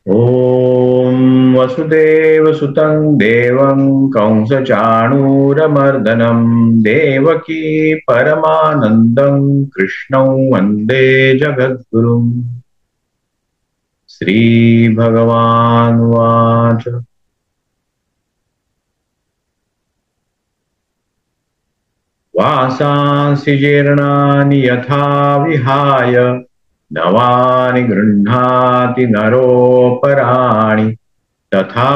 ॐ वसुदेवसुतं देवं कंसचाणूरमर्दनं देवकी परमानन्दं कृष्णं वन्दे जगद्गुरुम्। श्रीभगवानुवाच वासांसि जीर्णानि यथा विहाय नवानि गृह्णाति नरोपराणि तथा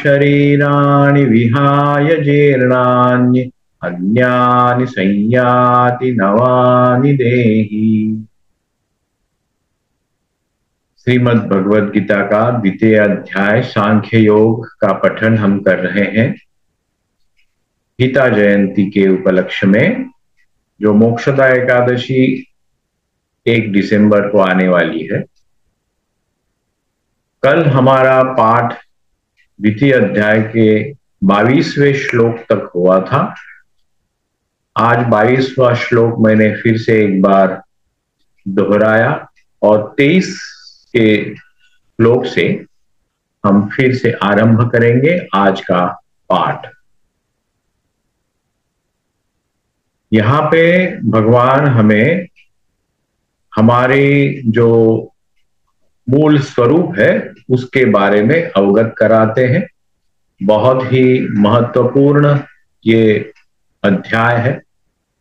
शरीराणि विहाय जीर्णानि अन्यानि संयाति नवानि देहि। श्रीमद् भगवद गीता का द्वितीय अध्याय सांख्य योग का पठन हम कर रहे हैं। गीता जयंती के उपलक्ष्य में जो मोक्षदा एकादशी 1 दिसंबर को आने वाली है। कल हमारा पाठ द्वितीय अध्याय के 22वें श्लोक तक हुआ था। आज 22वां श्लोक मैंने फिर से एक बार दोहराया और 23 के श्लोक से हम फिर से आरंभ करेंगे आज का पाठ। यहां पे भगवान हमें हमारे जो मूल स्वरूप है उसके बारे में अवगत कराते हैं। बहुत ही महत्वपूर्ण ये अध्याय है,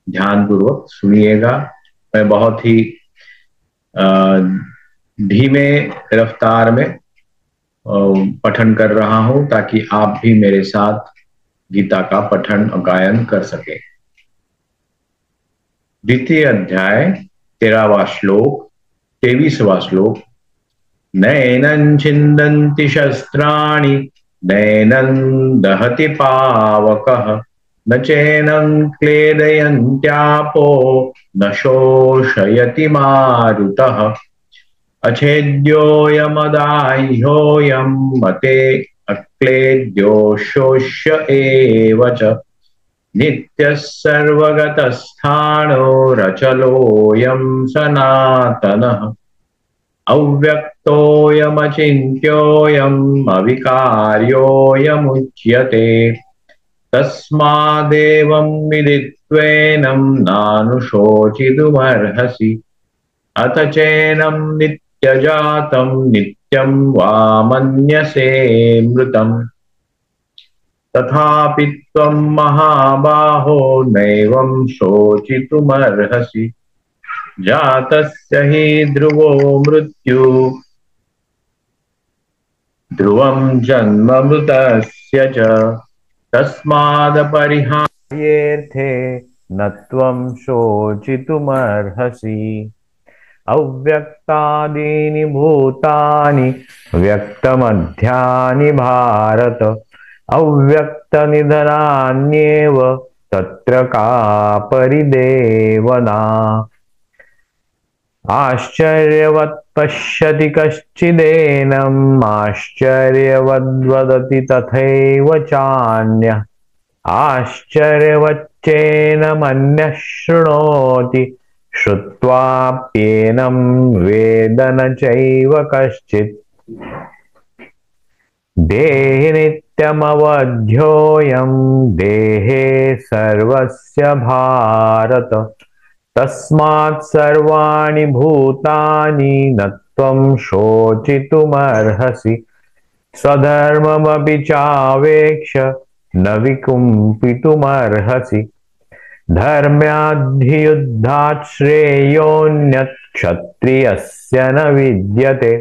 ध्यानपूर्वक सुनिएगा। मैं बहुत ही धीमे रफ्तार में पठन कर रहा हूं ताकि आप भी मेरे साथ गीता का पठन और गायन कर सके। द्वितीय अध्याय 13वां श्लोक 23वां श्लोक। नैनं छिन्दन्ति शस्त्राणि नैनं दहति पावकः न चैनं क्लेदयन्त्यापो न शोषयति मारुतः अच्छेद्योऽयमदाह्योऽयं मते अक्लेद्यो शोष्य एव च नित्यः सर्वगतस्थाणो रचलोऽयं सनातनः अव्यक्तोऽयमचिन्त्योऽयम् अविकार्योऽयमुच्यते तस्मादेवं विदित्वेनं नानुशोचितुमर्हसि अथ चैनं नित्यजातं नित्यं वा मन्यसे मृतम् तथापि त्वं महाबाहो नैवं शोचितुमर्हसि जातस्य हि ध्रुवो मृत्यु ध्रुवं जन्म मृतस्य च तस्मादपरिहार्येऽर्थे न त्वं शोचितुमर्हसि अव्यक्तादीनि भूतानि व्यक्तमध्यानि भारत अव्यक्तनिधनान्येव तत्र का परिदेवना आश्चर्यवत् पश्यति कश्चिदेनम् आश्चर्यवद्वदति तथैव चान्यः आश्चर्यवच्चैनमन्यः शृणोति श्रुत्वाप्येनं वेद न चैव कश्चित् देहि नित्यमवध्योऽयं देहे सर्वस्य भारत तस्मात् सर्वाणि भूतानि न त्वं शोचितुमर्हसि स्वधर्ममपि चावेक्ष न विकुम्पितुमर्हसि धर्म्याद्धियुद्धात् श्रेयोऽन्यत् क्षत्रियस्य न विद्यते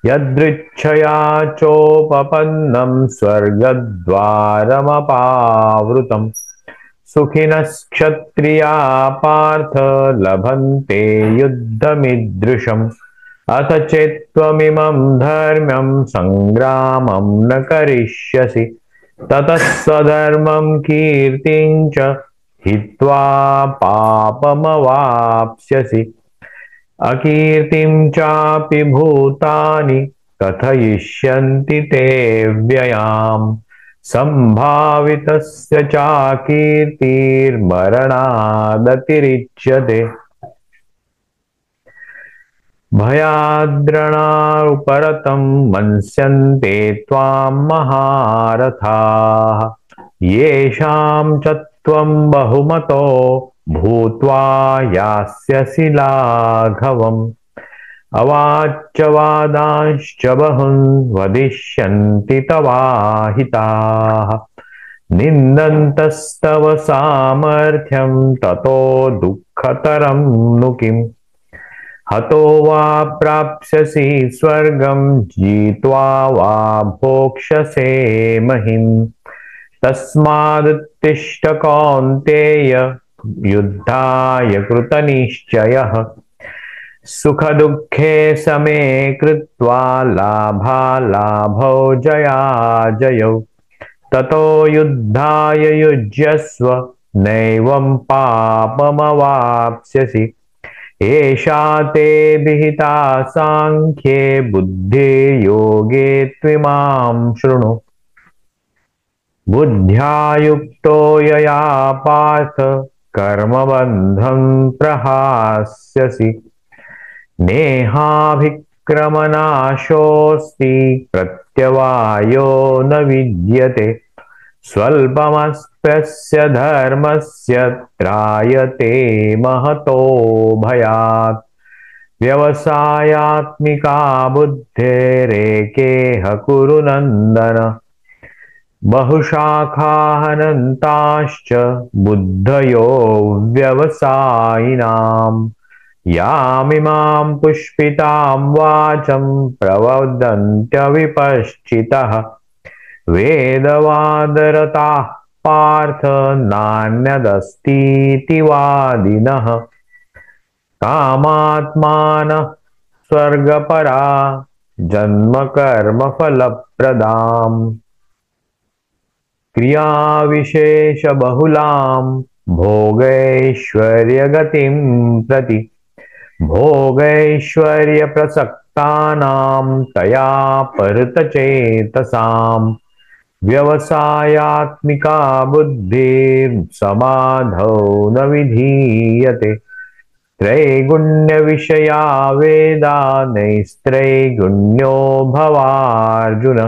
यदृच्छया चोपपन्नं स्वर्गद्वारमपावृतम् सुखिनश्क्षत्रिया पार्थ लभन्ते युद्धमीदृशम् अथ चेत्त्वमिमं धर्म्यं संग्रामं न करिष्यसि ततः स्वधर्मं कीर्तिं च हित्वा पापमवाप्स्यसि अकीर्तिं चापि भूतानि कथयिष्यन्ति ते व्ययाम् संभावितस्य चाकीर्तिर्मरणादतिरिच्यते। भयाद्रणारुपरतं मन्स्यन्ते त्वां महारथाः येषां च त्वं बहुमतो भूत्वा यास्यसि लाघवम् अवाच्य वादांश्च बहून् वदिष्यन्ति तवाहिताः निन्दन्तस्तव सामर्थ्यं ततो दुःखतरं नु किम् हतो वा प्राप्स्यसि स्वर्गं जित्वा वा भोक्ष्यसे महिम् तस्मादुत्तिष्ठ कौन्तेय युद्धाय कृतनिश्चयः सुखदुःखे समे कृत्वा लाभालाभौ जयाजयौ ततो युद्धाय युज्यस्व नैवं पापमवाप्स्यसि एषा ते विहिता सांख्ये बुद्धिर्योगे त्विमां शृणु बुद्ध्या युक्तो यया पार्थ कर्मबन्धं प्रहास्यसि नेहाभिक्रमनाशोऽस्ति प्रत्यवायो न विद्यते स्वल्पमस्पृश्य धर्मस्य त्रायते महतो भयात् व्यवसायात्मिका बुद्धेरेकेह कुरु नन्दन बहुशाखाहनन्ताश्च बुद्धयो व्यवसायिनाम् यामिमां पुष्पितां वाचं प्रवदन्त्यविपश्चितः वेदवादरताः पार्थ नान्यदस्तीति वादिनः कामात्मानः स्वर्गपरा जन्मकर्मफलप्रदाम् क्रियाविशेषबहुलां भोगैश्वर्यगतिं प्रति भोगैश्वर्यप्रसक्तानां तया परतचेतसां व्यवसायात्मिका बुद्धिर्समाधौ न विधीयते त्रैगुण्यविषया वेदा नैस्त्रैगुण्यो भवार्जुन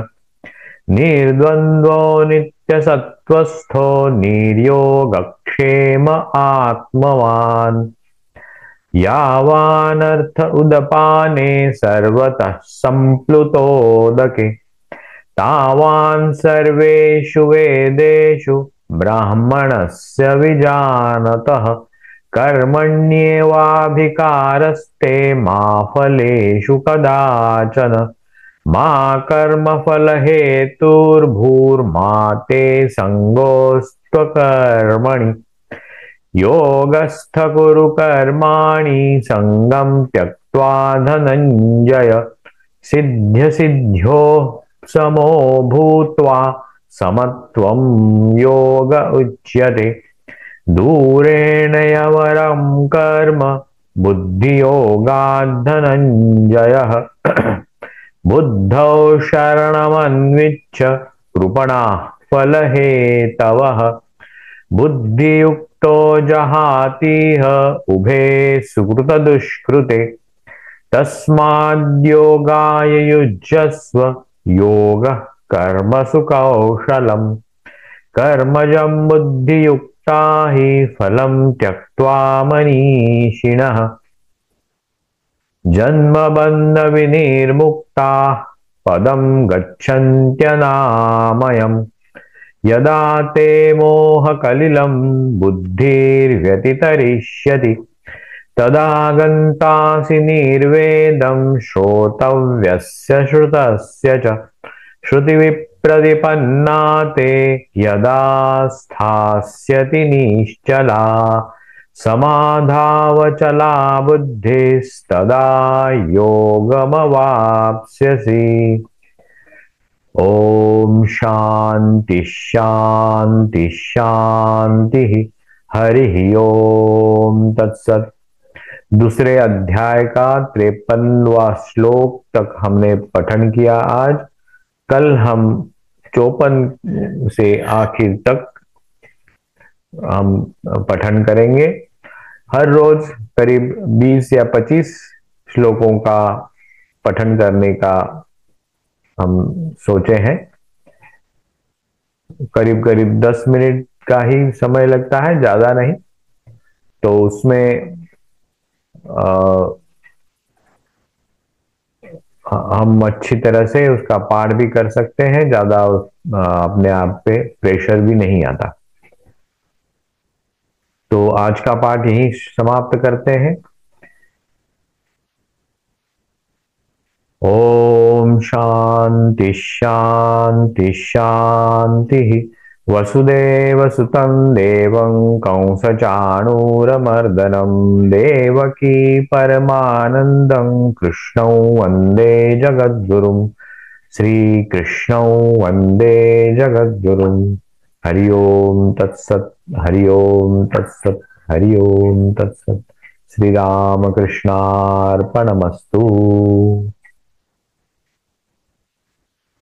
निर्द्वन्द्वो नित्यसत्त्वस्थो निर्योगक्षेम आत्मवान् यावानर्थ उदपाने सर्वतः सम्प्लुतोदके तावान् सर्वेषु वेदेषु ब्राह्मणस्य विजानतः कर्मण्येवाधिकारस्ते मा फलेषु कदाचन मा कर्मफलहेतुर्भूर्मा ते सङ्गोऽस्त्वकर्मणि योगस्थ कुरु कर्माणि संगं त्यक्त्वा धनञ्जय सिद्ध्यसिद्ध्यो समो भूत्वा समत्वं योग उच्यते दूरेण यवरं कर्म बुद्धियोगात् धनञ्जयः बुद्धौ शरणमन्विच्छ कृपणाः फलहेतवः बुद्धियुक्तो जहातीह उभे सुकृतदुष्कृते तस्माद्योगाय युज्यस्व योगः कर्मसु कौशलम् कर्मजं बुद्धियुक्ता हि फलं त्यक्त्वा मनीषिणः जन्मबन्धविनिर्मुक्ताः पदं गच्छन्त्यनामयम् यदा ते मोहकलिलं बुद्धिर्व्यतितरिष्यति तदा गन्तासि निर्वेदं श्रोतव्यस्य श्रुतस्य च श्रुतिविप्रतिपन्ना ते यदा स्थास्यति निश्चला समाधावचला बुद्धिस्तदा योगमवाप्स्यसि। ओम शांति शांति शांति। हरि ओम तत्सत। दूसरे अध्याय का 53वां श्लोक तक हमने पठन किया आज। कल हम 54 से आखिर तक हम पठन करेंगे। हर रोज करीब 20 या 25 श्लोकों का पठन करने का हम सोचे हैं। करीब करीब 10 मिनट का ही समय लगता है, ज्यादा नहीं। तो उसमें अ, हम अच्छी तरह से उसका पाठ भी कर सकते हैं, ज्यादा अपने आप पे प्रेशर भी नहीं आता। तो आज का पाठ यहीं समाप्त करते हैं। ओम शांति शांति शांति। वसुदेव सुतं देवं कंसचाणूरमर्दनं देवकी परमानन्दं कृष्णं वन्दे जगद्गुरुं। श्रीकृष्णं वन्दे जगद्गुरुं। हरि ओम तत्सत्। हरि ओम तत्सत्। हरि ओम तत्सत्। श्री राम कृष्णार्पणमस्तु।